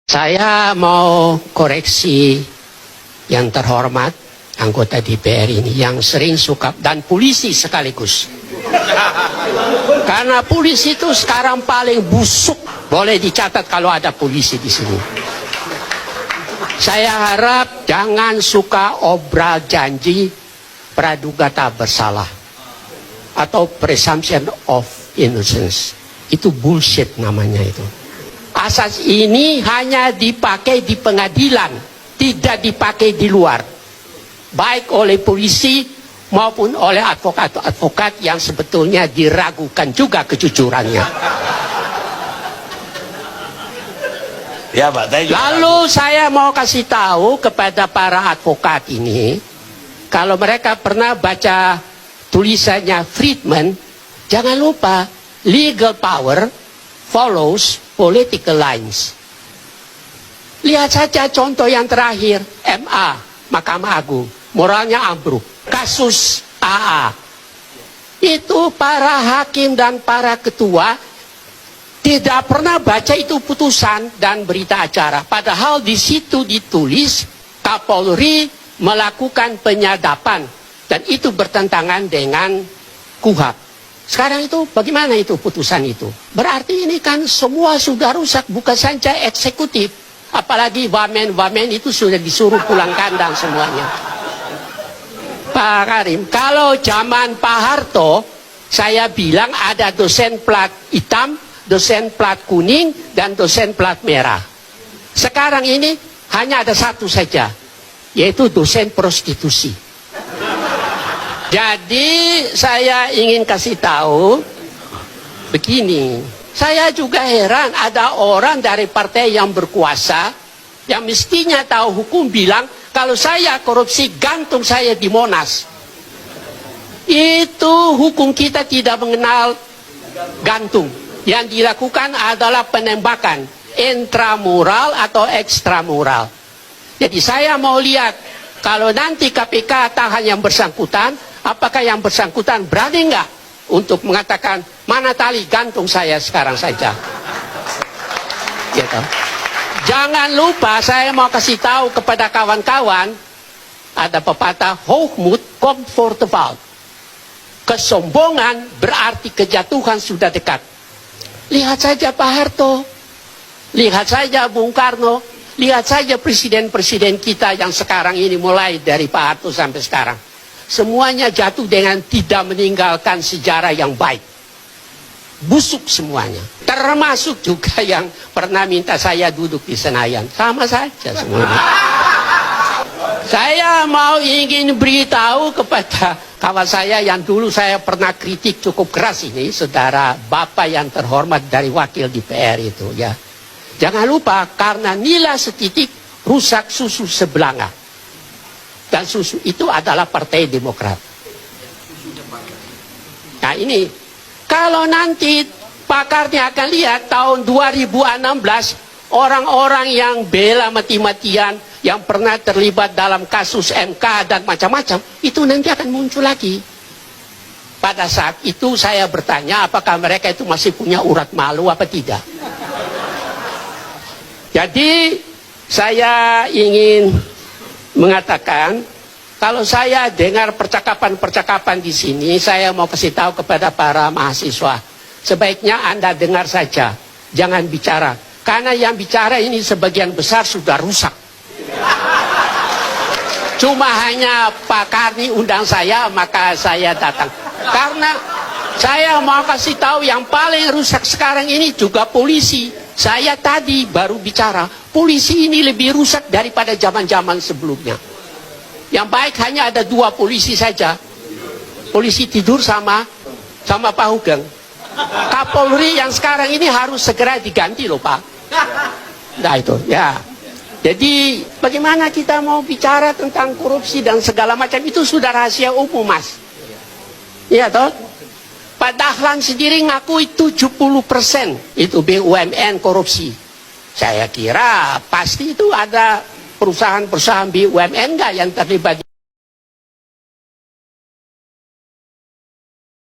Saya mau koreksi yang terhormat anggota DPR ini yang sering suka dan polisi sekaligus. Karena polisi itu sekarang paling busuk. Boleh dicatat kalau ada polisi di sini. Saya harap jangan suka obral janji praduga tak bersalah atau presumption of innocence. Itu bullshit namanya itu. Asas ini hanya dipakai di pengadilan, tidak dipakai di luar. Baik oleh polisi maupun oleh advokat-advokat yang sebetulnya diragukan juga kejujurannya. Ya, Pak. Lalu saya mau kasih tahu kepada para advokat ini, kalau mereka pernah baca tulisannya Friedman, jangan lupa legal power follows political lines. Lihat saja contoh yang terakhir, MA, Mahkamah Agung, moralnya ambruk. Kasus AA, itu para hakim dan para ketua tidak pernah baca itu putusan dan berita acara. Padahal di situ ditulis Kapolri melakukan penyadapan dan itu bertentangan dengan KUHP. Sekarang itu bagaimana itu putusan itu? Berarti ini kan semua sudah rusak, bukan saja eksekutif. Apalagi wamen-wamen itu sudah disuruh pulang kandang semuanya. Pak Karim, kalau zaman Pak Harto, saya bilang ada dosen plat hitam, dosen plat kuning, dan dosen plat merah. Sekarang ini hanya ada satu saja, yaitu dosen prostitusi. Jadi saya ingin kasih tahu begini, saya juga heran ada orang dari partai yang berkuasa yang mestinya tahu hukum bilang kalau saya korupsi gantung saya di Monas. Itu hukum kita tidak mengenal gantung. Yang dilakukan adalah penembakan intramural atau ekstramural. Jadi saya mau lihat kalau nanti KPK tahan yang bersangkutan, apakah yang bersangkutan berani nggak untuk mengatakan mana tali gantung saya sekarang saja? Gitu. Jangan lupa saya mau kasih tahu kepada kawan-kawan, ada pepatah hoogmoed komt voor de val. Kesombongan berarti kejatuhan sudah dekat. Lihat saja Pak Harto, lihat saja Bung Karno, lihat saja presiden-presiden kita yang sekarang ini mulai dari Pak Harto sampai sekarang. Semuanya jatuh dengan tidak meninggalkan sejarah yang baik. Busuk semuanya. Termasuk juga yang pernah minta saya duduk di Senayan. Sama saja semuanya. Saya mau ingin beritahu kepada kawan saya yang dulu saya pernah kritik cukup keras ini, saudara Bapak yang terhormat dari wakil DPR itu ya. Jangan lupa karena nilai setitik rusak susu sebelanga. Dan susu itu adalah Partai Demokrat. Nah ini, kalau nanti pakarnya akan lihat tahun 2016, orang-orang yang bela mati-matian, yang pernah terlibat dalam kasus MK dan macam-macam, itu nanti akan muncul lagi. Pada saat itu saya bertanya apakah mereka itu masih punya urat malu apa tidak. Jadi saya ingin mengatakan, kalau saya dengar percakapan-percakapan di sini, saya mau kasih tahu kepada para mahasiswa, sebaiknya Anda dengar saja, jangan bicara. Karena yang bicara ini sebagian besar sudah rusak. Cuma hanya Pak Karni undang saya, maka saya datang. Karena saya mau kasih tahu yang paling rusak sekarang ini juga polisi. Saya tadi baru bicara, polisi ini lebih rusak daripada zaman-zaman sebelumnya. Yang baik hanya ada 2 polisi saja. Polisi tidur sama Pak Hugeng. Kapolri yang sekarang ini harus segera diganti loh Pak. Nah itu ya. Jadi bagaimana kita mau bicara tentang korupsi dan segala macam, itu sudah rahasia umum Mas. Iya toh? Pak Dahlan sendiri ngakui 70% itu BUMN korupsi. Saya kira pasti itu ada perusahaan-perusahaan BUMN nggak yang terlibat.